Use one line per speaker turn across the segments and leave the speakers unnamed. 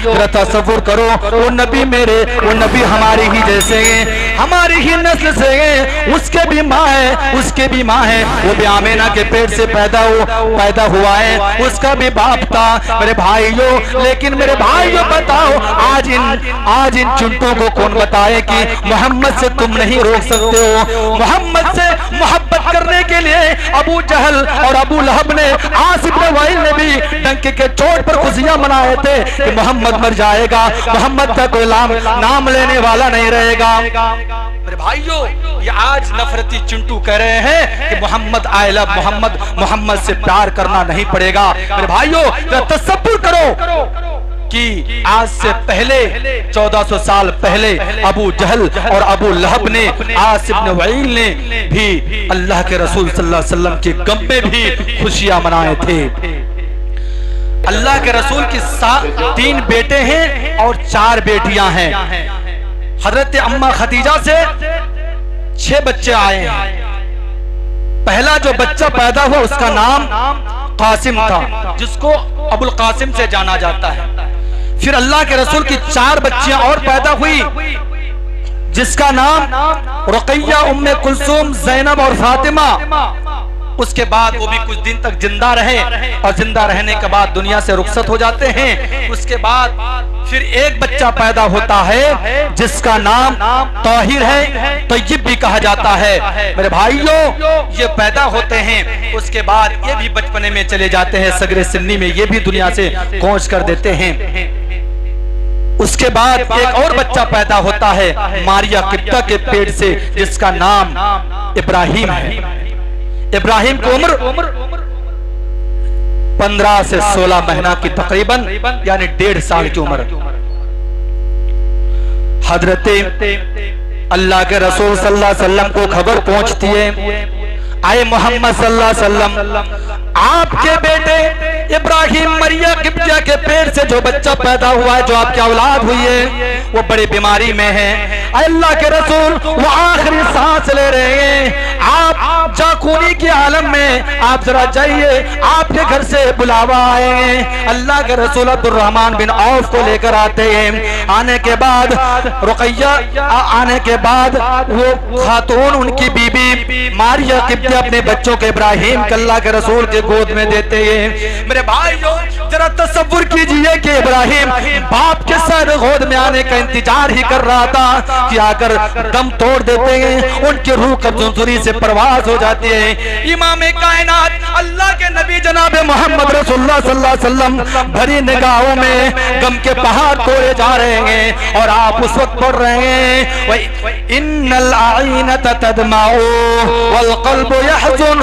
ذرا تصور کرو وہ نبی میرے، وہ نبی ہماری ہی جیسے ہیں، ہماری ہی نسل سے ہیں، اس کے بھی ماں ہے، اس کے بھی ماں ہے، وہ بھی آمینہ کے پیٹ سے پیدا ہوا ہے، اس کا بھی باپ تھا میرے بھائیوں۔ لیکن میرے بھائیوں بتاؤ آج ان چنٹوں کو کون بتائے کہ محمد سے تم نہیں روک سکتے ہو؟ محمد سے محبت کرنے کے لیے ابو جہل اور ابو لہب نے، عاص بن وائل نے بھی ڈنکے کے چوٹ پر خوشیاں منائے تھے کہ محمد مر جائے گا، محمد کا کوئی نام لینے والا نہیں رہے گا۔ میرے بھائیوں یہ آج نفرتی چنٹو کہہ رہے ہیں کہ محمد آئی لو محمد، محمد سے پیار کرنا نہیں پڑے گا۔ میرے بھائیوں تصور کرو کہ آج سے پہلے 1400 سال پہلے ابو جہل اور ابو لہب نے، عاص بن وائل نے بھی اللہ کے رسول صلی اللہ علیہ وسلم کے غم میں بھی خوشیاں منائے تھے۔ اللہ کے رسول کی 3 بیٹے ہیں اور 4 بیٹیاں ہیں۔ حضرت اماں خدیجہ سے 6 بچے آئے ہیں۔ پہلا جو بچہ پیدا ہوا اس کا نام قاسم تھا، جس کو ابو القاسم سے جانا جاتا ہے۔ پھر اللہ کے رسول کی 4 بچیاں اور پیدا ہوئی، جس کا نام رقیہ، ام کلثوم، زینب اور فاطمہ۔ اس کے بعد وہ بھی کچھ دن تک زندہ رہے اور زندہ رہنے کے بعد دنیا سے رخصت ہو جاتے ہیں۔ اس کے بعد پھر ایک بچہ پیدا ہوتا ہے جس کا نام طاہر ہے، طیب بھی کہا جاتا ہے۔ میرے بھائیوں یہ پیدا ہوتے ہیں، اس کے بعد یہ بھی بچپنے میں چلے جاتے ہیں، صغر سنی میں یہ بھی دنیا سے کوچ کر دیتے ہیں۔ اس کے بعد ایک اور بچہ پیدا ہوتا ہے ماریہ قبطہ کے پیٹ سے، جس کا نام ابراہیم ہے۔ ابراہیم کو عمر 15 سے 16 مہینہ کی تقریباً یعنی 1.5 سال کی عمر۔ حضرت اللہ کے رسول صلی اللہ علیہ وسلم کو خبر پہنچتی ہے، آئے محمد صلی اللہ علیہ وسلم، آپ کے بیٹے ابراہیم مریہ قبطیہ کے پیٹ سے جو بچہ پیدا ہوا ہے، جو آپ کی اولاد ہوئی ہے، وہ بڑی بیماری میں ہے۔ اے اللہ کے رسول وہ آخری سانس لے رہے ہیں، آپ جاکونی کے عالم میں آپ ذرا جائیے، آپ کے گھر سے بلاوا آئے ہیں۔ اللہ کے رسول عبد الرحمن بن عوف کو لے کر آتے ہیں۔ آنے کے بعد رقیہ، آنے کے بعد وہ خاتون ان کی بیوی ماریہ قبطیہ اپنے بچوں کے ابراہیم کے اللہ کے رسول کے گود میں دیتے ہیں۔ میرے بھائیوں ذرا تصور کیجئے کہ ابراہیم باپ کے سر گود میں آنے کا انتظار ہی کر رہا تھا کہ آ کر دم توڑ دیتے ہیں، ان کی روح قبضوری سے پرواز ہو جاتی ہے۔ امام کائنات اللہ کے نبی جناب محمد رسول اللہ صلی اللہ علیہ وسلم بھری نگاہوں میں غم کے پہاڑ توڑے جا رہے ہیں، اور آپ اس وقت پڑھ رہے ہیں ان العین تدمع والقلب يحزن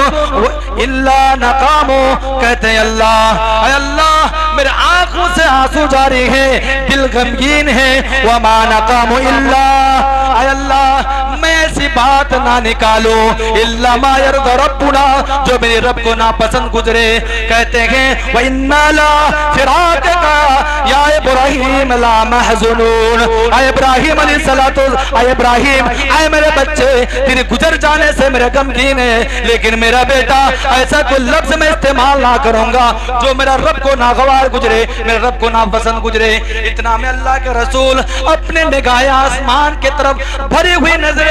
الا نقام، کہتے ہیں اللہ اے اللہ میرے آنکھوں سے آنسو جاری ہیں، دل غمگین ہے، وما نقام الا، اے اللہ میں ایسی بات نہ نکالوں الا ما يرضى ربنا، جو میرے رب کو ناپسند گزرے۔ کہتے ہیں وَإِنَّا لَا فِرَاقَكَ يَا إِبْرَاهِيمَ لَا مَحْزُنُونَ، اے ابراہیم علیہ الصلوۃ، اے ابراہیم اے میرے بچے تیرے گزر جانے سے میرے غمگین ہے، لیکن میرا بیٹا ایسا کوئی لفظ میں استعمال نہ کروں گا جو میرا رب کو ناگوار گزرے، میرے رب کو ناپسند گزرے۔ اتنا میں اللہ کے رسول اپنے نگاہیں آسمان کی طرف بھری ہوئی نظریں،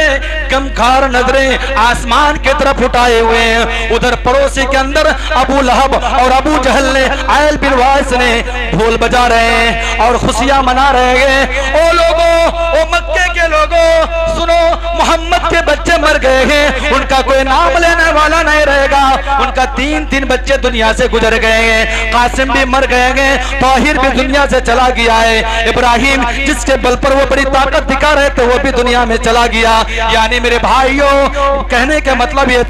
غمخوار نظریں آسمان کی طرف اٹھائے ہوئے ہیں۔ ادھر پڑوسی کے اندر ابو لہب اور ابو جہل نے، عائل بن وائس نے ڈھول بجا رہے ہیں اور خوشیاں منا رہے ہیں۔ او لوگوں، او مکے کے لوگوں سنو، محمد کے بچے مر گئے ہیں، ان کا کوئی نام لینے والا نہیں رہے گا۔ ان کا 3 بچے دنیا سے گزر گئے ہیں، قاسم بھی مر گئے ہیں، طاہر بھی دنیا سے چلا گیا ہے، ابراہیم جس کے بل پر وہ بڑی طاقت دکھا رہے تھے وہ بھی دنیا میں چلا گیا۔ یعنی میرے بھائیوں کہنے کا مطلب یہ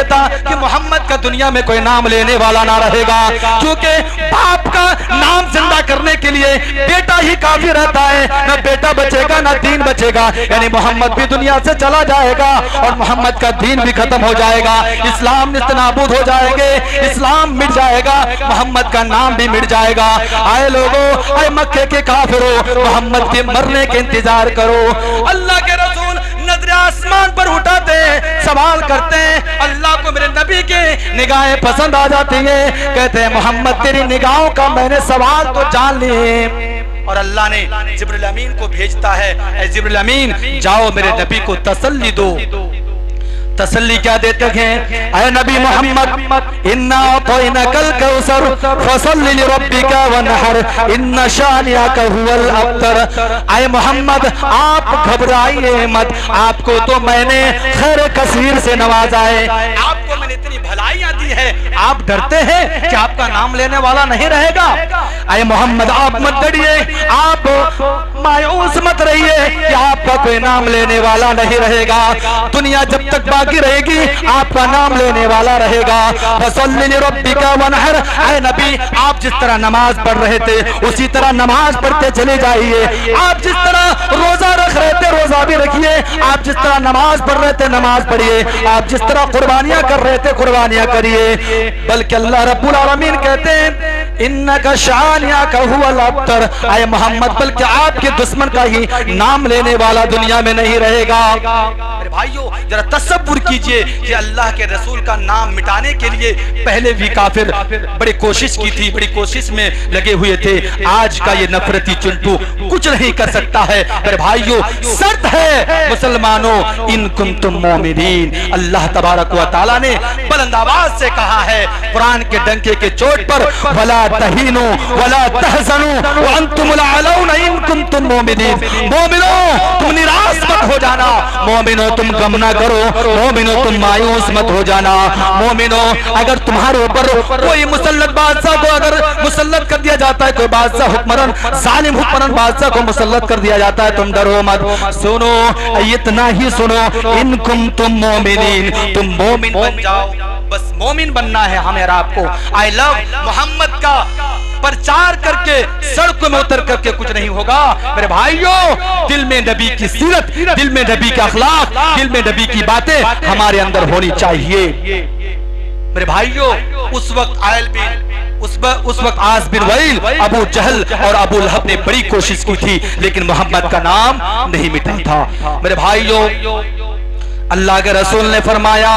تھا کہ محمد کا دنیا میں کوئی نام لینے والا نہ رہے گا، کیونکہ باپ کا نام زندہ کرنے کے لیے بیٹا ہی کافی رہتا ہے، نہ بیٹا بچے گا نہ دین بچے گا۔ یعنی محمد بھی دنیا سے چلا جائے گا اور محمد کا دین بھی ختم ہو جائے گا، اسلام نستنابود ہو جائے گے، اسلام مٹ جائے گا، محمد کا نام بھی مٹ جائے گا۔ آئے لوگوں، آئے مکے کے کافروں، محمد کے مرنے کے انتظار کرو۔ اللہ کے رسول نظر آسمان پر اٹھاتے ہیں، سوال کرتے ہیں، اللہ کو میرے نبی کی نگاہیں پسند آ جاتی ہیں، کہتے ہیں محمد تیری نگاہوں کا میں نے سوال تو جان لیے۔ اور اللہ نے جبریل امین کو بھیجتا ہے، اے جبریل امین جاؤ میرے نبی کو تسلی دو۔ تسلی کیا دیتے ہیں؟ اے نبی محمد انا اعطیناک الکوثر فصل لربک وانحر ان شانئک هو الابتر۔ اے محمد آپ گھبرائیے مت، آپ کو تو میں نے خیر کثیر سے نوازا ہے، آپ کو میں نے اتنی بھلائیاں دی ہے، آپ ڈرتے ہیں کہ آپ کا نام لینے والا نہیں رہے گا؟ اے محمد آپ مت ڈریے، آپ مایوس مت رہیے کہ آپ کا کوئی نام لینے والا نہیں رہے گا، دنیا جب تک باقی رہے گی آپ کا نام لینے والا رہے گا۔ فَصَلِّ لِرَبِّكَ وَانْحَرْ۔ اے نبی آپ جس طرح نماز پڑھ رہے تھے اسی طرح نماز پڑھتے چلے جائیے، آپ جس طرح روزہ رکھ رہے تھے روزہ بھی رکھیے، آپ جس طرح نماز پڑھ رہے تھے نماز پڑھیے، آپ جس طرح قربانیاں کر رہے تھے قربانیاں کریے۔ بلکہ اللہ رب العالمین کہتے ہیں اِنَّكَ شَانِئَكَ هُوَ الْأَبْتَرُ۔ اے محمد بلکہ آپ کے دشمن کا ہی نام لینے والا دنیا میں نہیں رہے گا۔ میرے بھائیو ذرا تصور کیجئے کہ اللہ کے رسول کا نام مٹانے کے لیے پہلے بھی کافر بڑی کوشش کی تھی، بڑی کوشش میں لگے ہوئے تھے، آج کا یہ نفرتی چنٹو کچھ نہیں کر سکتا ہے۔ میرے بھائیو شرط ہے مسلمانوں ان کنتم مومنین، اللہ تبارک و تعالیٰ نے بلند آواز سے کہا ہے قرآن کے ڈنکے کے چوٹ پر وَلَا تَهِنُوا وَلَا تَحْزَنُوا وَأَنْتُمُ الْأَعْلَوْنَ إِن كُنتُم مُؤْمِنِينَ۔ مومنوں تم نراش مت ہو جانا، مومنوں تم غم نہ کرو، مومنوں تم مایوس مت ہو جانا۔ مومنوں اگر تمہارے اوپر کوئی مسلط بادشاہ کو اگر مسلط کر دیا جاتا ہے، کوئی بادشاہ حکمران ظالم حکمران بادشاہ کو مسلط کر دیا جاتا ہے، تم ڈرو مت، سنو اتنا ہی سنو ان کنتم مومنین، تم مومن بن جاؤ، بس مومن بننا ہے ہمیں اور آپ کو۔ آئی لو محمد کا پرچار کر کے سڑکوں میں اتر کر کے کچھ نہیں ہوگا۔ میرے بھائیوں دل میں نبی کی سیرت، دل میں نبی کا اخلاق، دل میں نبی کی باتیں ہمارے اندر ہونی چاہیے۔ میرے بھائیوں اس وقت اس وقت عاص بن وائل، ابو جہل اور ابو لہب نے بڑی کوشش کی تھی لیکن محمد کا نام نہیں مٹا تھا۔ میرے بھائیوں اللہ کے رسول نے فرمایا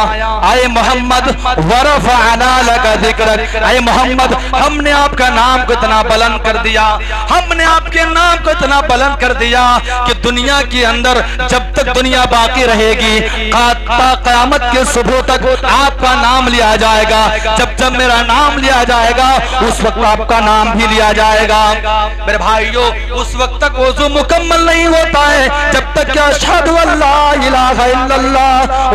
اے محمد ورفعنا لک ذکرک، اے محمد ہم نے آپ کا نام کو اتنا بلند کر دیا، ہم نے آپ کے نام کو اتنا بلند کر دیا کہ دنیا کے اندر جب تک دنیا باقی رہے گی تا قیامت کے صبح تک آپ کا نام لیا جائے گا، جب جب میرا نام لیا جائے گا اس وقت آپ کا نام بھی لیا جائے گا۔ میرے بھائیوں اس وقت تک وضو مکمل نہیں ہوتا ہے جب تک کہ اشہد ان لا الہ الا اللہ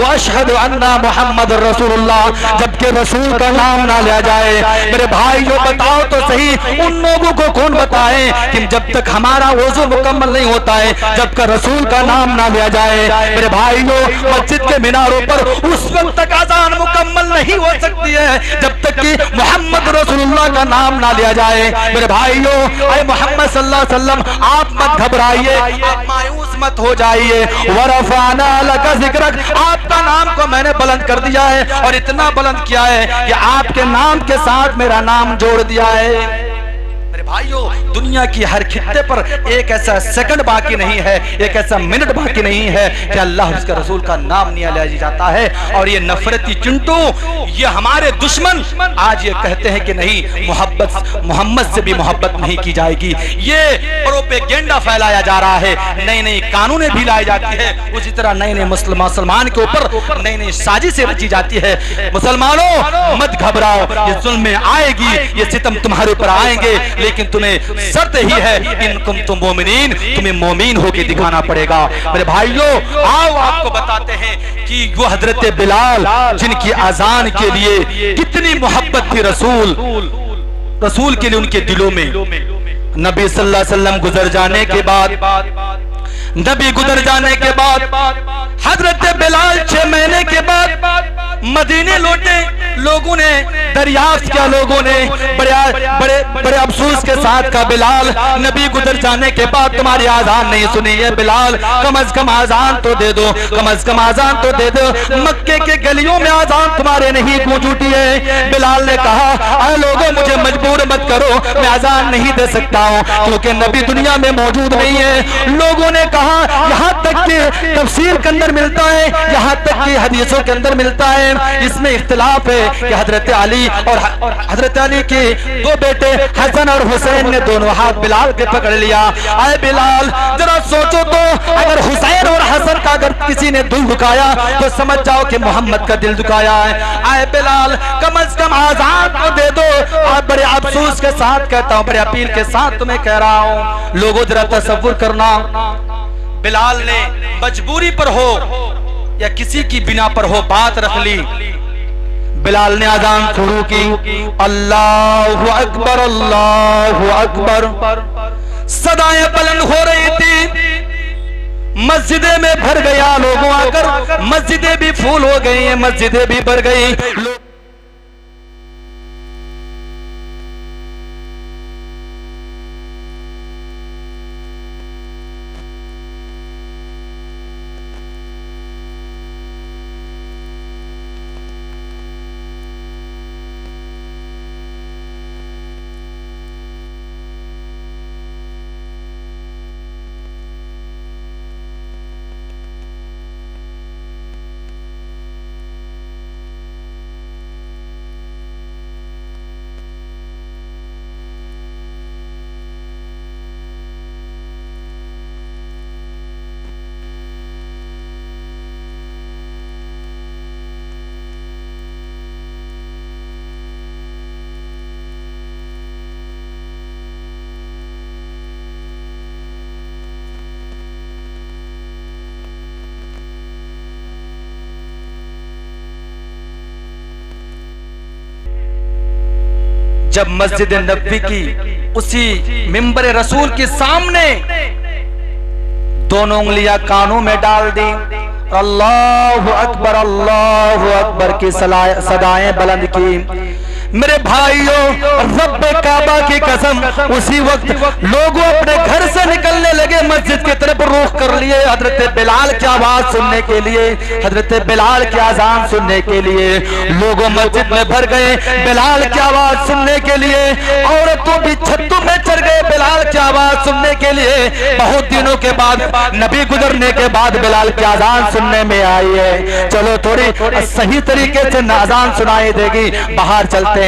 واشہد ان محمد رسول اللہ، جبکہ رسول کا نام نہ لیا جائے۔ میرے بھائیوں بتاؤ تو صحیح ان لوگوں کو کون بتائیں کہ جب تک ہمارا وضو مکمل نہیں ہوتا ہے جب کہ رسول کا نام نہ لیا جائے۔ میرے بھائیوں مسجد کے میناروں پر اس وقت تک اذان مکمل نہیں ہو سکتی ہے جب تک کہ محمد رسول اللہ کا نام نہ لیا جائے۔ میرے بھائیوں اے محمد صلی اللہ علیہ وسلم آپ مت گھبرائیے، آپ مایوس مت ہو جائیے۔ ورفعنا لک ذکرک، آپ کا نام کو میں نے بلند کر دیا ہے اور اتنا بلند کیا ہے کہ آپ کے نام کے ساتھ میرا نام جوڑ دیا ہے۔ میرے بھائیوں دنیا کی ہر خطے پر ایک ایسا سیکنڈ باقی نہیں ہے، ایک ایسا منٹ باقی نہیں ہے کہ اللہ اس کے رسول کا نام نہیں لیا جاتا ہے۔ اور یہ نفرتی چنٹو، یہ ہمارے دشمن آج یہ کہتے ہیں کہ نہیں محمد سے بھی محبت نہیں کی جائے گی، یہ پروپیگنڈا پھیلایا جا رہا ہے، نئی نئی قانونیں بھی لائی جاتی ہے، اسی طرح نئے نئے مسلمان کے اوپر نئی نئی سازشیں رچی جاتی ہے۔ مسلمانوں مت گھبراؤ، یہ ظلم آئے گی، یہ ستم تمہارے اوپر آئیں گے، لیکن تمہیں شرط ہی ہے ان کنتم مومنین، تمہیں مومین ہو کے دکھانا پڑے گا۔ میرے بھائیوں آؤ آپ کو بتاتے ہیں کہ وہ حضرت بلال جن کی اذان کے لیے کتنی محبت تھی رسول کے لیے ان کے دلوں میں، نبی صلی اللہ علیہ وسلم گزر جانے کے بعد حضرت بلال 6 مہینے کے بعد مدینے لوٹے، لوگوں نے دریافت کیا لوگوں نے بڑے افسوس کے ساتھ کہا بلال نبی گزر جانے کے بعد تمہاری آذان نہیں سنی ہے بلال کم از کم آذان تو دے دو کم از کم آذان تو دے دو مکے کے گلیوں میں آذان تمہارے نہیں گونج اٹھی ہے بلال نے کہا اے لوگوں مجھے مجبور مت کرو میں آذان نہیں دے سکتا ہوں کیونکہ نبی دنیا میں موجود نہیں ہے لوگوں نے کہا یہاں تک کہ تفسیر کے اندر ملتا ہے یہاں تک کہ حدیثوں کے اندر ملتا ہے اس میں اختلاف ہے کہ حضرت علی اور حضرت علی کے دو بیٹے حسن اور حسین نے دونوں ہاتھ بلال کے پکڑ لیا اے بلال ذرا سوچو تو اگر حسین اور حسن کا اگر کسی نے دل دکھایا تو سمجھ جاؤ کہ محمد کا دل دکھایا ہے اے بلال کم از کم آزاد کو دے دو اور بڑے افسوس کے ساتھ کہتا ہوں بڑے اپیل کے ساتھ تمہیں کہہ رہا ہوں لوگوں ذرا تصور کرنا بلال نے مجبوری پر ہو یا کسی کی بنا پر ہو بات رکھ لی بلال نے اذان شروع کی اللہ اکبر اللہ اکبر صدائیں بلند ہو رہی تھی مسجدیں میں بھر گیا لوگوں آ کر مسجدیں بھی پھول ہو گئی ہیں مسجدیں بھی بھر گئی جب مسجد نبوی کی اسی منبر رسول کے سامنے دونوں انگلیاں کانوں میں ڈال دی اللہ اکبر کی صدائیں بلند کی میرے بھائیوں رب کعبہ کی قسم اسی وقت لوگوں اپنے گھر سے نکلنے لگے مسجد کی طرف رخ کر لیے حضرت بلال کی آواز سننے کے لیے حضرت بلال کی اذان سننے کے لیے لوگوں مسجد میں بھر گئے بلال کی آواز سننے کے لیے عورتوں بھی چھتوں میں چڑھ گئے بلال کی آواز سننے کے لیے بہت دنوں کے بعد نبی گزرنے کے بعد بلال کی اذان سننے میں آئی ہے چلو تھوڑی صحیح طریقے سے اذان سنائی دے گی باہر چلتے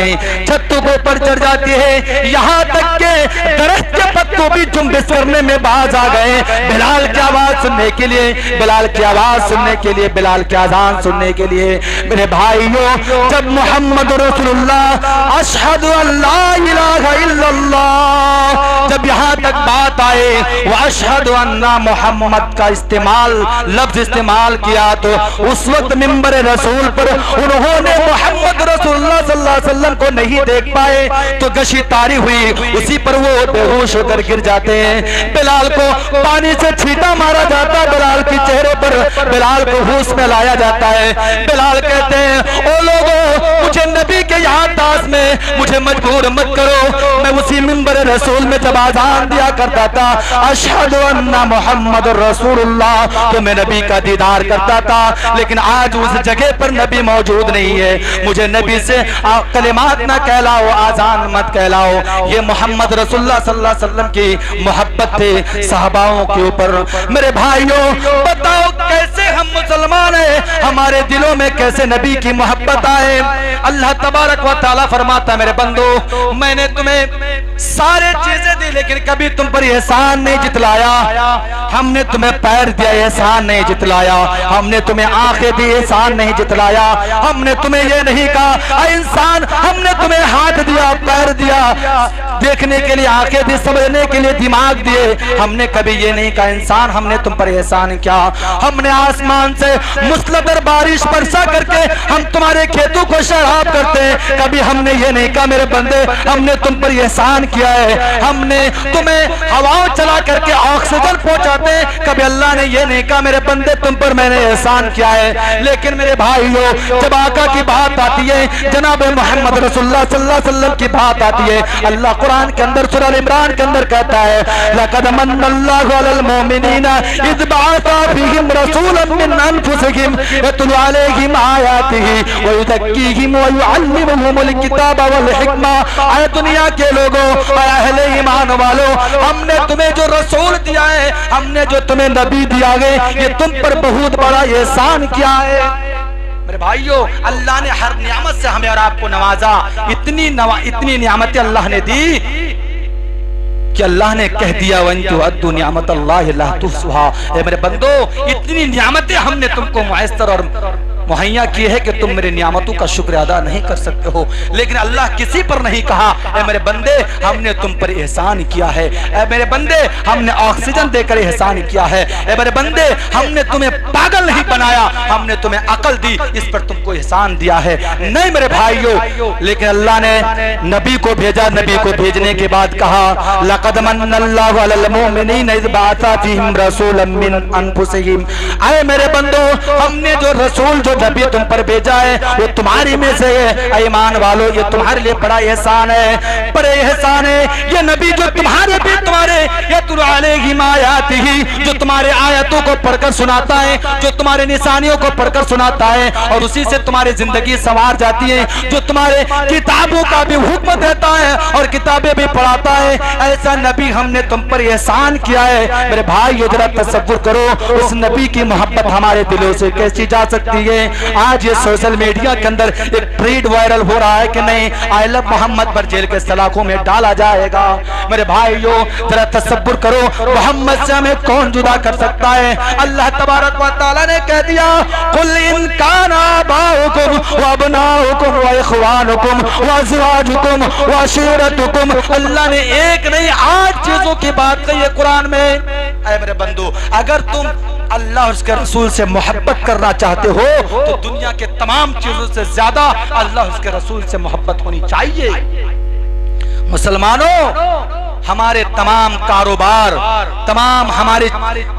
چھتوں کو پر چڑھ جاتی ہے یہاں تک کہ درخت کے پتوں بھی جنبش کرنے میں باز آ گئے بلال کی آواز سننے کے لیے بلال کی آواز سننے کے لیے بلال کی اذان سننے کے لیے میرے بھائیوں جب محمد رسول اللہ اشہد ان لا الہ الا اللہ جب یہاں تک بات آئے واشہد ان محمد کا لفظ استعمال کیا تو اس وقت منبر رسول پر انہوں نے محمد رسول اللہ صلی اللہ علیہ وسلم کو نہیں دیکھ پائے تو گشی تاری ہوئی اسی پر وہ بے ہوش ہو کر گر جاتے ہیں بلال کو پانی سے چھینٹا مارا جاتا ہے بلال کی چہرے پر بلال کو ہوش میں لایا جاتا ہے بلال کہتے ہیں او لوگوں مجھے نبی کے یہاں داس میں مجھے مجبور مت کرو میں اسی منبر رسول میں جب اذان دیا کرتا تھا اشہد ان محمد رسول اللہ تو میں نبی کا دیدار کرتا تھا لیکن آج اس جگہ پر نبی موجود نہیں ہے مجھے نبی سے کلمات نہ کہلاؤ آذان مت کہلاؤ یہ محمد رسول اللہ صلی اللہ علیہ وسلم کی محبت تھے صحاباؤں کے اوپر میرے بھائیوں بتاؤ کیسے ہم مسلمان ہیں ہمارے دلوں میں کیسے نبی کی محبت آئے اللہ تبارک و تعالیٰ فرماتا میرے بندو میں نے تمہیں سارے چیزیں دی لیکن کبھی تم پر احسان نہیں جتلایا ہم نے تمہیں پیر دیا احسان نہیں جتلایا ہم نے تمہیں آنکھیں دی احسان نہیں جتلایا ہم نے تمہیں یہ نہیں کہا اے انسان ہم نے تمہیں ہاتھ دیا پیر دیا دیکھنے کے لیے آنکھیں دی, سمجھنے کے لیے دماغ دیے. ہم نے کبھی یہ نہیں کہا انسان ہم نے تم پر احسان کیا, ہم نے آسمان سے مسلسل بارش برسا کر کے ہم تمہارے کھیتوں کو شراب کرتے ہیں. کبھی ہم نے یہ نہیں کہا میرے بندے ہم نے تم پر احسان کیا ہے, ہم نے تمہیں ہوا چلا کر کے آکسیجن پہنچاتے ہیں. کبھی اللہ نے یہ نہیں کہا میرے بندے تم پر میں نے احسان کیا ہے. لیکن میرے بھائیو جب آقا کی بات آتی ہے, جناب محمد رسول اللہ صلی اللہ علیہ وسلم کی بات آتی ہے, اللہ قرآن کے اندر سورہ عمران کے اندر کہتا ہے لَقَدْ مَنَّ اللَّهُ عَلَى الْمُؤْمِنِينَ إِذْ بَعَثَ فِيهِمْ رَسُولًا مِّنْ أَنفُسِهِمْ يَتْلُو عَلَيْهِمْ آيَاتِهِ وَيُزَكِّيهِمْ وَيُعَلِّمُهُمُ الْكِتَابَ وَالْحِكْمَةَ. اے دنیا کے لوگوں, اے اہل ایمان والو, ہم نے تمہیں جو رسول دیا ہے, ہم نے جو تمہیں نبی دیا ہے, یہ تم پر بہت بڑا احسان کیا ہے. میرے بھائیو اللہ نے ہر نعمت سے ہمیں اور آپ کو نوازا. اتنی نعمتیں اللہ نے دی کہ اللہ نے کہہ دیا وَإِن تُعَدُّوا نِعْمَتَ اللَّهِ لَا تُحْصُوهَا. اے میرے بندو اتنی نعمتیں ہم نے تم کو میسر اور مہیا کی ہے کہ تم میرے نعمتوں کا شکر ادا نہیں کر سکتے ہو. لیکن اللہ کسی پر نہیں کہا اے میرے بندے ہم نے تم پر احسان کیا ہے, اے میرے بندے ہم نے آکسیجن دے کر احسان کیا ہے, اے میرے بندے ہم نے تمہیں پاگل نہیں بنایا, ہم نے تمہیں عقل دی, اس پر تم کو احسان دیا ہے. نہیں میرے بھائیو, لیکن اللہ نے نبی کو بھیجا, نبی کو بھیجنے کے بعد کہا لَقَدْ مَنَّ اللَّهُ عَلَى الْمُؤْمِنِينَ إِذْ بَعَثَ فِيهِمْ رَسُولًا مِّنْ أَنفُسِهِمْ. اے میرے بندو ہم نے جو رسول جو نبی تم پر بھیجا ہے وہ تمہاری میں سے ہے. ایمان والو یہ تمہارے لیے بڑا احسان ہے, بڑے احسان ہے. یہ نبی جو تمہارے بھی تمہارے یتلو علیہم آیاتہ, جو تمہارے آیتوں کو پڑھ کر سناتا ہے, جو تمہارے نشانیوں کو پڑھ کر سناتا ہے اور اسی سے تمہاری زندگی سنوار جاتی ہے, جو تمہارے کتابوں کا بھی حکم دیتا ہے اور کتابیں بھی پڑھاتا ہے. ایسا نبی ہم نے تم پر احسان کیا ہے. میرے بھائی یہ ذرا تصور کرو اس نبی کی محبت ہمارے دلوں سے کیسی جا سکتی ہے. آج یہ سوشل میڈیا کے اندر ایک ٹویٹ وائرل ہو رہا ہے کہ نہیں آئی لو محمد پر جیل کے سلاخوں میں ڈالا جائے گا. میرے بھائیو ذرا تصور کرو محمد سے ہمیں کون جدا کر سکتا ہے. اللہ تبارک و تعالی نے کہہ دیا قل ان کان آباؤکم وابناؤکم واخوانکم وازواجکم وعشیرتکم. اللہ نے ایک نہیں 8 چیزوں کی بات کہی ہے قرآن میں. اے میرے بندو اگر تم اللہ اور اس کے رسول سے محبت کرنا چاہتے ہو تو دنیا کے تمام چیزوں سے زیادہ اللہ اور اس کے رسول سے محبت ہونی چاہیے. مسلمانوں ہمارے تمام کاروبار, تمام ہمارے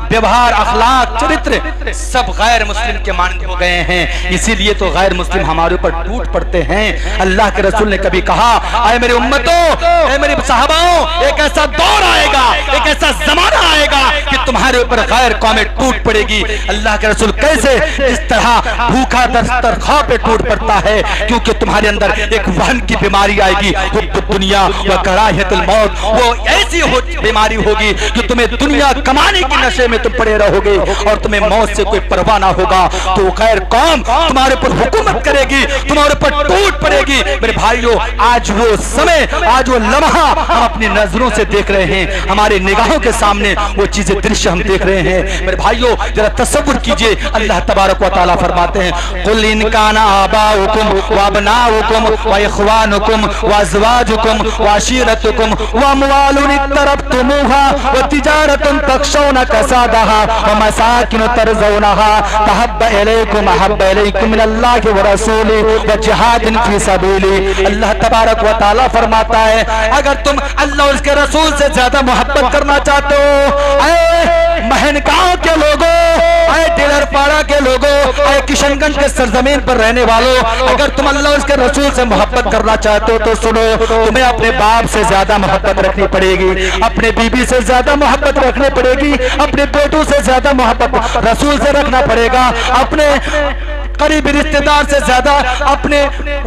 ویوہار, اخلاق, چرتر سب غیر مسلم کے مانند ہو گئے ہیں. اسی لیے تو غیر مسلم ہمارے اوپر ٹوٹ پڑتے ہیں. اللہ کے رسول نے کبھی کہا اے میرے امتوں, اے میرے صحاباؤں, ایک ایسا دور آئے گا, ایک ایسا زمانہ آئے گا کہ تمہارے اوپر غیر قومیں ٹوٹ پڑے گی. اللہ کے رسول کیسے اس طرح بھوکا دسترخواں پہ ٹوٹ پڑتا ہے کیونکہ تمہارے اندر ایک وہن کی بیماری آئے گی, حب الدنیا و کراہیت الموت. وہ ایسی بیماری ہوگی کہ تمہیں دنیا کمانے کی نشے میں تم پڑے رہو گے اور تمہیں موت سے کوئی پرواہ نہ ہوگا. تو غیر قوم تمہارے پر حکومت کرے گی, تمہارے پر ٹوٹ پڑے گی. میرے بھائیو آج وہ سمے, آج وہ لمحہ ہم اپنی نظروں سے دیکھ رہے ہیں, ہمارے نگاہوں کے سامنے وہ چیزیں درش ہم دیکھ رہے ہیں. میرے بھائیو ذرا تصور کیجئے, اللہ تبارک و تعالیٰ فرماتے ہیں قل ان کان آباؤکم وابناؤکم واخوانکم وازواجکم وعشیرتکم واموال اقترفتموها وتجارة تخشون كسادها ومساكن ترضونها تحب إليكم من الله ورسوله وجهاد في سبيله. اللہ تبارک و تعالیٰ فرماتا ہے اگر تم اللہ اور اس کے رسول سے زیادہ محبت کرنا چاہتے ہو, اے مہنگاؤں کے لوگوں, اے ڈیلر پاڑا کے لوگوں, اے کشن گنج کے سرزمین پر رہنے والوں, اگر تم اللہ اور اس کے رسول سے محبت کرنا چاہتے ہو تو سنو, تمہیں اپنے باپ سے زیادہ محبت رکھنی پڑے گی, اپنے بیوی سے زیادہ محبت رکھنی پڑے گی, اپنے بیٹوں سے زیادہ محبت رسول سے رکھنا پڑے گا, اپنے قریبی رشتہ دار سے زیادہ, اپنے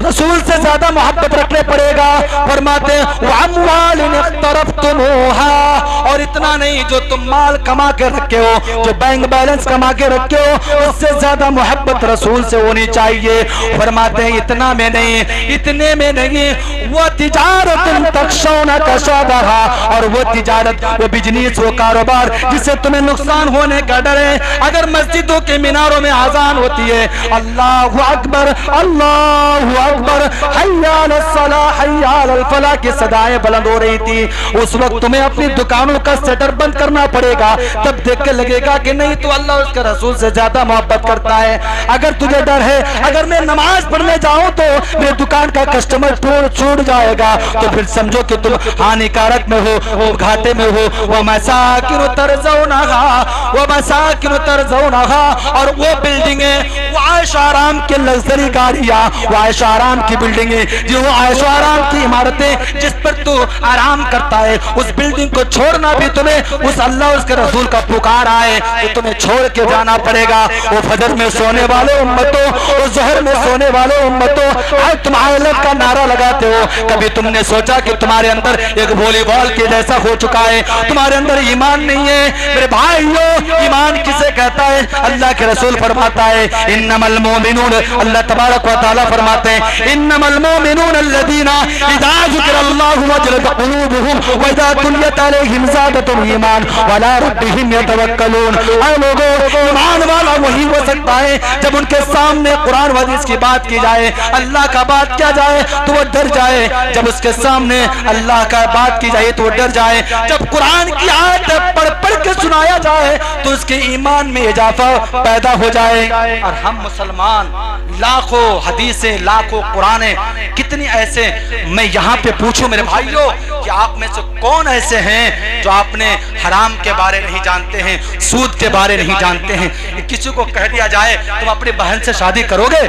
رسول سے زیادہ محبت رکھنے پڑے گا. فرماتے ہیں وَأَمْوَالٍ اقْتَرَفْتُمُوهَا, اور اتنا نہیں جو تم مال کما کے رکھے ہو، جو بینک بیلنس کما کے رکھے ہو، اس سے زیادہ محبت رسول سے ہونی چاہیے۔ فرماتے ہیں اتنا میں نہیں، اتنے میں نہیں، وہ تجارت تخشون کسادہا، اور وہ تجارت، وہ بزنس، وہ کاروبار جس سے تمہیں نقصان ہونے کا ڈر ہے۔ اگر مسجدوں کے میناروں میں اذان ہوتی ہے اللہ اکبر اللہ اکبر حی علی الصلاح حی علی الفلاح کی صدائیں بلند ہو رہی تھی، اس وقت تمہیں اپنی دکانوں کا شٹر بند کرنا پڑے گا، تب دیکھ کے لگے گا کہ نہیں تو اللہ اس کے رسول سے زیادہ محبت کرتا ہے۔ اگر تجھے ڈر ہے اگر میں نماز پڑھنے جاؤں تو میری دکان کا کسٹمر چھوٹ جائے گا، تو پھر سمجھو کہ تم ہانیکارک میں ہو، گھاٹے میں ہو۔ وَمَسَاكِنُ تَرْضَوْنَهَا وَمَسَاكِنُ تَرْضَوْنَهَا، اور وہ بلڈنگیں، وہ عائش آرام کے لگژری گاڑیاں، وہ عائش آرام کی بلڈنگیں، جو عائش آرام کی عمارتیں جس پر تو آرام کرتا ہے، اس بلڈنگ کو چھوڑنا بھی تمہیں اس اللہ اس کے رسول کا پکار آئے تو تمہیں چھوڑ کے جانا پڑے گا۔ وہ فجر میں سونے والے امتوں، وہ ظہر میں سونے والے امتوں، آج تم عائلت کا نعرہ لگاتے ہو، کبھی تم نے سوچا کہ تمہارے اندر ایک والی بال کے جیسا ہو چکا ہے، تمہارے اندر ایمان نہیں ہے؟ میرے بھائیو، ایمان کسے کہتا ہے؟ اللہ کے رسول فرماتا ہے انما المؤمنون، اللہ تبارک و تعالی فرماتے ہیں انما المؤمنون الذين اذا ذکر اللہ وجلت قلوبهم واذا تلیت علیہم زادتهم ایمانا وعلی ربهم یتوکلون۔ اے لوگوں، ایمان والا وہی ہو سکتا ہے جب ان کے سامنے قرآن و حدیث کی بات کی جائے، اللہ کا بات کیا جائے تو وہ ڈر جائے، جب اس کے سامنے اللہ کا بات کی جائے تو وہ ڈر جائے، جب قرآن کی آیت پڑھ پڑھ کے سنایا جائے تو اس کے ایمان میں اضافہ پیدا ہو جائے۔ اور ہم مسلمان لاکھوں حدیثیں، لاکھوں قرآنیں، کتنی ایسے، میں یہاں پہ پوچھوں میرے بھائیوں کہ آپ میں سے کون ایسے ہیں جو آپ نے حرام کے بارے نہیں جانتے ہیں، سود کے بارے نہیں جانتے ہیں؟ کسی کو کہہ دیا جائے تم اپنی بہن سے شادی کرو گے،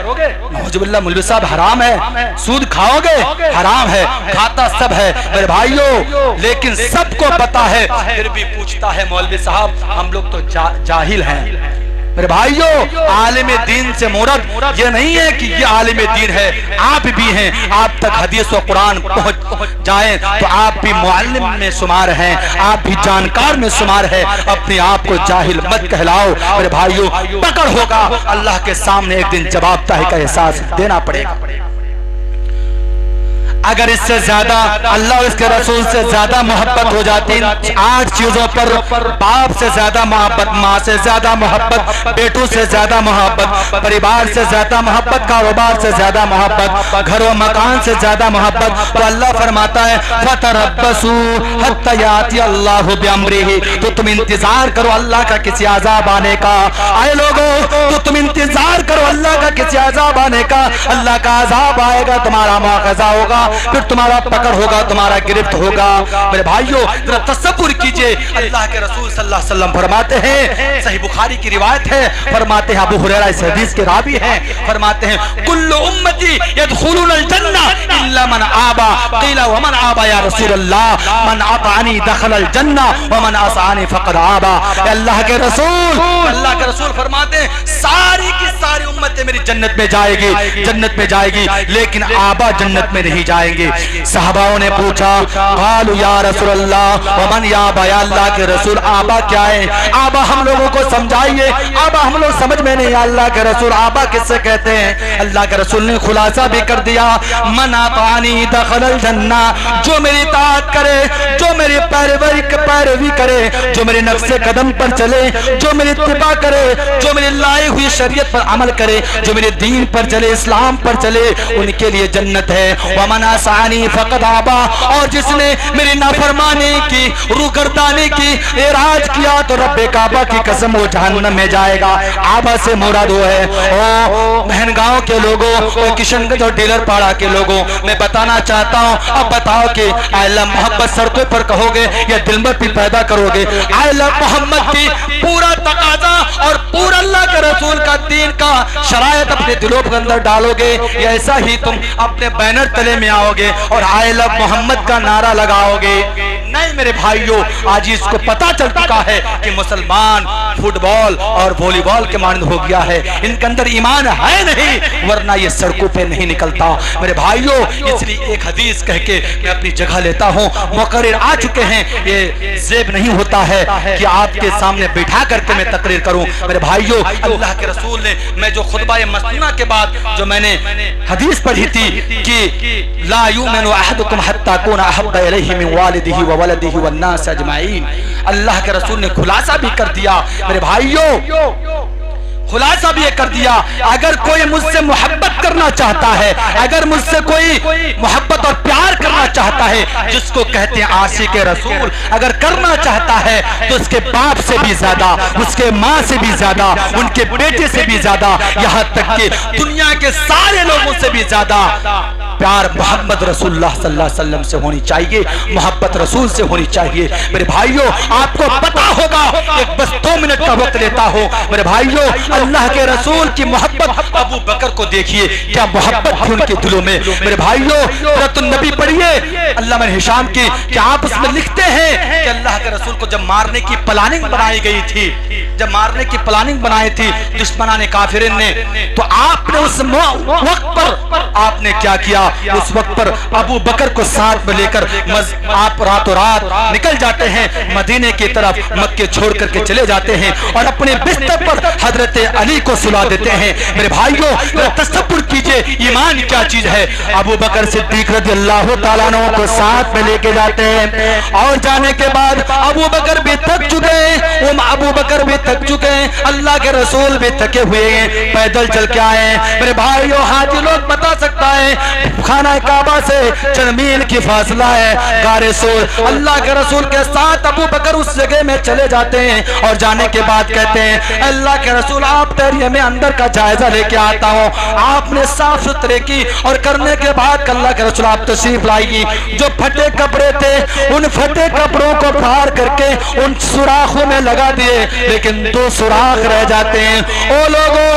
نعوذ باللہ مولوی صاحب حرام ہے، سود کھاؤ گے حرام ہے، کھاتا سب ہے میرے بھائیوں، لیکن سب کو پتا ہے، پھر بھی پوچھتا ہے مولوی صاحب ہم لوگ تو جاہل ہیں۔ میرے بھائیوں، عالم دین سے مراد یہ نہیں ہے کہ یہ عالم دین ہے، آپ بھی ہیں، آپ تک حدیث و قرآن پہنچ جائیں تو آپ بھی معلم میں شمار ہیں، آپ بھی جانکار میں شمار ہے، اپنے آپ کو جاہل مت کہلاؤ۔ میرے بھائیوں، پکڑ ہوگا، اللہ کے سامنے ایک دن جواب دہی کا احساس دینا پڑے گا۔ اگر اس سے زیادہ اللہ اور اس کے رسول سے زیادہ محبت ہو جاتی، 8 چیزوں پر، باپ سے زیادہ محبت، ماں سے زیادہ محبت، بیٹوں سے زیادہ محبت، پریوار سے زیادہ محبت، کاروبار سے زیادہ محبت، گھر و مکان سے زیادہ محبت، تو اللہ فرماتا ہے فَتَرَبَّصُوا حَتَّى يَأْتِيَ اللَّهُ بِأَمْرِهِ، تو تم انتظار کرو اللہ کا کسی عذاب آنے کا۔ اے لوگوں، تو تم انتظار کرو اللہ کا کسی عذاب آنے کا، اللہ کا عذاب آئے گا، تمہارا مواخذہ ہوگا، پھر تمہارا پکڑ ہوگا، تمہارا گرفت ہوگا۔ میرے بھائیوں، ذرا تصور کیجئے، اللہ کے رسول صلی اللہ علیہ وسلم فرماتے ہیں، صحیح بخاری کی روایت ہے، فرماتے ہیں، ابو ہریرہ اس حدیث کے راوی ہیں، فرماتے ہیں کل امتی يدخلون الجنہ الا من آبا، قیل ومن آبا یا رسول اللہ؟ من اطاعنی دخل الجنہ ومن عصانی فقد آبا۔ اللہ کے رسول فرماتے ہیں ساری کی ساری امتیں میری جنت میں جائے گی، لیکن آبا جنت میں نہیں جائیں گے۔ صحاباؤں نے پوچھا، قالوا یا رسول اللہ ومن یا آبا، یا اللہ کے رسول آبا کیا ہے؟ آبا ہم لوگوں کو سمجھائیے، آبا ہم لوگ سمجھ میں نہیں، اللہ کے رسول آبا کس سے کہتے ہیں؟ اللہ کے رسول نے خلاصہ بھی کر دیا، من اطاعنی دخل الجنہ، جو میری اطاعت کرے، جو میری پیروی کرے، جو میرے نقش قدم پر چلے، جو میری اتباع کرے، جو میری لائی ہوئی شریعت پر عمل کرے، جو میرے دین پر چلے، اسلام پر چلے، ان کے لیے جنت ہے۔ ومن عصانی فقد آبا، اور جس نے میری نافرمانی کی، روگردانی کی، اعراض کیا تو رب کعبہ کی قسم وہ جہنم میں جائے گا۔ آبا سے مراد وہ ہے، او مہنگاؤں کے لوگوں، او کشن گنج اور ڈیلر پاڑا کے لوگوں، میں بتانا چاہتا ہوں، اب بتاؤ کہ اللہ محبت سڑکوں پر کہو گے یا دل میں بھی پیدا کرو گے؟ اللہ محمد کی پورا تقاضا اور پورا اللہ کے رسول کا دین کا شرائط اپنے دلوں کے اندر ڈالو گے، یا ایسا ہی تم اپنے بینر تلے میں آؤ گے اور آئی لو محمد کا نعرہ لگاؤ گے؟ نہیں میرے بھائیوں، آج اس کو پتا چل چکا ہے کہ مسلمان فٹ بال اور والی بال کے مانند ہو گیا ہے. ان کے اندر ایمان ہے نہیں ورنہ یہ سڑکوں پہ نہیں نکلتا. میرے بھائیوں اس لیے ایک حدیث کہہ کے میں اپنی جگہ لیتا ہوں. مقرر آ چکے ہیں. یہ زیب نہیں ہوتا ہے کہ آپ کے سامنے بیٹھا کر کے میں تقریر کروں. میرے بھائیوں اللہ کے رسول نے میں جو خطبہ مسنونہ کے بعد جو میں نے حدیث پڑھی تھی کہ لا یؤمن احدکم حتی اکون احب الیہ من والدہ وولدہ والناس اجمعین. اللہ کے رسول نے خلاصہ بھی کر دیا. میرے بھائیوں خلاصہ بھی یہ کر دیا اگر کوئی مجھ سے محبت کرنا چاہتا ہے, اگر مجھ سے کوئی محبت اور پیار کرنا چاہتا ہے, جس کو کہتے ہیں عاشق رسول, اگر کرنا چاہتا ہے تو اس کے باپ سے بھی زیادہ, اس کے ماں سے بھی زیادہ, ان کے بیٹے سے بھی زیادہ, یہاں تک کہ دنیا کے سارے لوگوں سے بھی زیادہ پیار محمد رسول اللہ صلی اللہ علیہ وسلم سے ہونی چاہیے, محبت رسول سے ہونی چاہیے. میرے بھائیوں آپ کو پتا ہوگا ایک بس 2 منٹ کا وقت لیتا ہوں. میرے بھائیوں اللہ کے رسول کی محبت ابو بکر کو دیکھیے کیا محبت تھی ان کے دلوں میں. میرے بھائیوں سورۃ النبی پڑھیے علامہ ہشام کی کہ آپ اس میں لکھتے ہیں کہ اللہ کے رسول کو جب مارنے کی پلاننگ بنائی گئی تھی, جب مارنے کی پلاننگ بنائی تھی دشمنان کافرین نے, تو آپ نے اس وقت پر آپ نے کیا کیا, اس وقت پر ابو بکر کو ساتھ میں لے کر آپ راتوں رات نکل جاتے ہیں مدینے کی طرف, مکے چھوڑ کر کے چلے جاتے ہیں اور اپنے بستر پر حضرت علی کو سلا دیتے ہیں. میرے بھائیوں تصور کیجئے ایمان کیا چیز ہے. ابو بکر صدیق رضی اللہ تعالیٰ عنہ کو ساتھ میں لے کے جاتے ہیں اور جانے کے بعد ابو بکر بھی تھک چکے ہیں, ابو بکر بھی تھک چکے ہیں, اللہ کے رسول بھی تھکے ہوئے ہیں, پیدل چل کے آئے ہیں. میرے بھائیوں حاجی لوگ بتا سکتا ہے خانہ کعبہ سے چند میل کی فاصلہ ہے غار سور. اللہ کے رسول کے ساتھ ابو بکر اس جگہ میں چلے جاتے ہیں اور جانے کے بعد کہتے ہیں اللہ کے رسول آپ ٹھہریے میں اندر کا جائزہ لے کے آتا ہوں. آپ نے صاف ستھرے کی اور کرنے کے بعد اللہ کے رسول آپ تشریف لائیے. جو پھٹے کپڑے تھے ان پھٹے کپڑوں کو پھاڑ کر کے ان سوراخوں میں لگا دیے, لیکن 2 سوراخ رہ جاتے ہیں. او لوگوں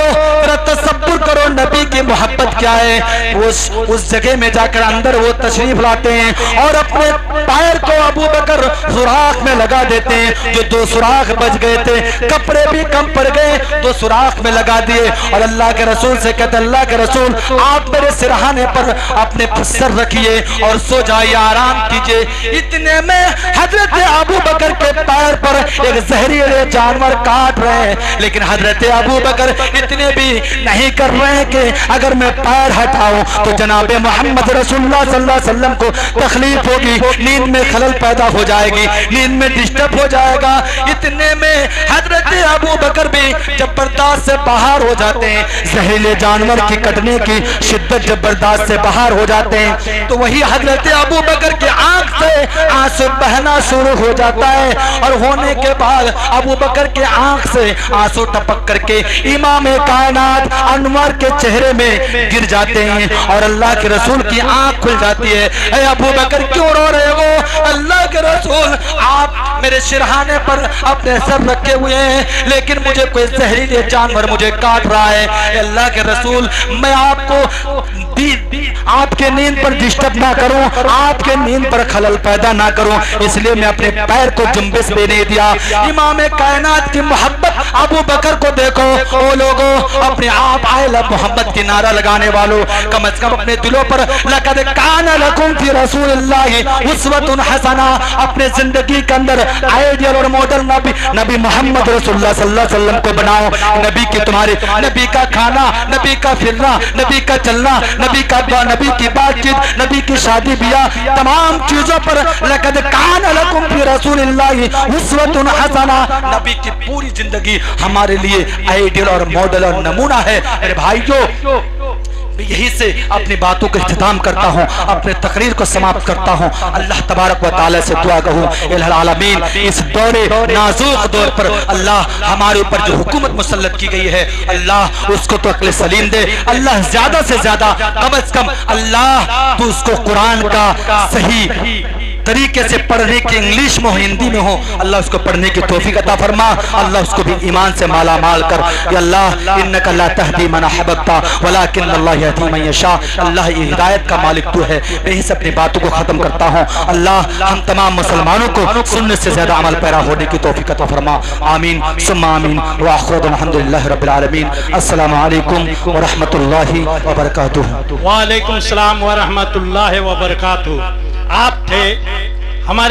ذرا تصور کرو نبی کی محبت کیا ہے. اس جگہ میں جا کر اندر وہ تشریف لاتے ہیں اور اپنے پیر کو ابو بکر سوراخ میں لگا دیتے ہیں. جو 2 سوراخ بچ گئے تھے, کپڑے بھی کم پڑ گئے, 2 سوراخ میں لگا دیے اور اللہ کے رسول سے کہتے اللہ کے رسول آپ میرے سرہانے پر اپنے سر رکھیے اور سو جائیے, آرام کیجئے. اتنے میں حضرت ابو بکر کے پیر پر ایک زہریلے جانور کاٹ رہے ہیں, لیکن حضرت ابو بکر اتنے بھی نہیں کر رہے ہیں کہ اگر میں پیر ہٹاؤں تو جناب محمد رسول اللہ صلی اللہ علیہ وسلم کو تکلیف ہوگی, نیند میں خلل پیدا ہو جائے گی, نیند میں ڈسٹرب ہو جائے گا. اتنے میں حضرت ابو بکر بھی جب برداشت سے باہر ہو جاتے ہیں, زہریلے جانور کی کٹنے کی شدت جب برداشت سے باہر ہو جاتے ہیں تو وہی حضرت ابو بکر کی آنکھ سے آنسو بہنا شروع ہو جاتا ہے اور ہونے کے بعد ابو بکر کے آنکھ سے آنسو ٹپک کر کے امام کائنات انور کے چہرے میں گر جاتے ہیں اور اللہ کے رسول کی آنکھ کھل جاتی ہے. اے ابو بکر کیوں رو رہے ہو؟ اللہ کے رسول آپ میرے سرہانے پر اپنے سر رکھے ہوئے ہیں لیکن مجھے کوئی زہریلے جانور مجھے کاٹ رہا ہے. اے اللہ کے رسول میں آپ کو آپ کے نیند پر ڈسٹرب نہ کروں, آپ کے نیند پر خلل پیدا نہ کروں, اس لیے میں اپنے پیر کو جنبش پہ نہیں دیا. امام کائنات کی محبت ابو بکر کو دیکھو. او لوگوں اپنے آپ آئے لب محمد کی نعرہ لگانے والوں کم از کم اپنے دلوں پر لقد کان لکم فی رسول اللہ اسوۃ حسنہ اپنے زندگی کے اندر آئیڈیل اور ماڈل نبی محمد رسول اللہ صلی اللہ علیہ وسلم کو بناؤ. نبی کی تمہارے نبی کا کھانا, نبی کا پھرنا, نبی کا چلنا, نبی کی بات چیت, نبی کی شادی بیاہ, تمام چیزوں پر لقد کان لکم فی رسول اللہ اسوۃ حسنہ. نبی کی پوری زندگی ہمارے لیے آئیڈیل اور ماڈل اور نمونہ ہے. میرے بھائیوں یہی سے اپنی باتوں کا اختتام کرتا ہوں, اپنے تقریر کو سماپت کرتا ہوں. اللہ تبارک و تعالی سے دعا کہوں الہ العالمین اس دور نازک دور پر اللہ ہمارے اوپر جو حکومت مسلط کی گئی ہے اللہ اس کو تو عقل سلیم دے. اللہ زیادہ سے زیادہ کم از کم اللہ تو اس کو قرآن کا صحیح طریقے سے پڑھنے کی انگلش میں ہو ہندی میں ہو اللہ اس کو پڑھنے کی توفیق عطا فرما اللہ اس کو بھی ایمان سے مالا مال کر یا اللہ انک لا تہدی من احببت ولکن اللہ یہدی من یشاء اللہ یہ ہدایت کا مالک تو ہے میں اس اپنی باتوں کو ختم کرتا ہوں اللہ ہم تمام مسلمانوں کو سنت سے زیادہ عمل پیرا ہونے کی توفیق عطا فرما آمین ثم آمین وآخر الحمدللہ رب العالمین السلام علیکم ورحمۃ اللہ وبرکاتہ
وعلیکم السلام ورحمۃ اللہ وبرکاتہ آپ تھے ہمارے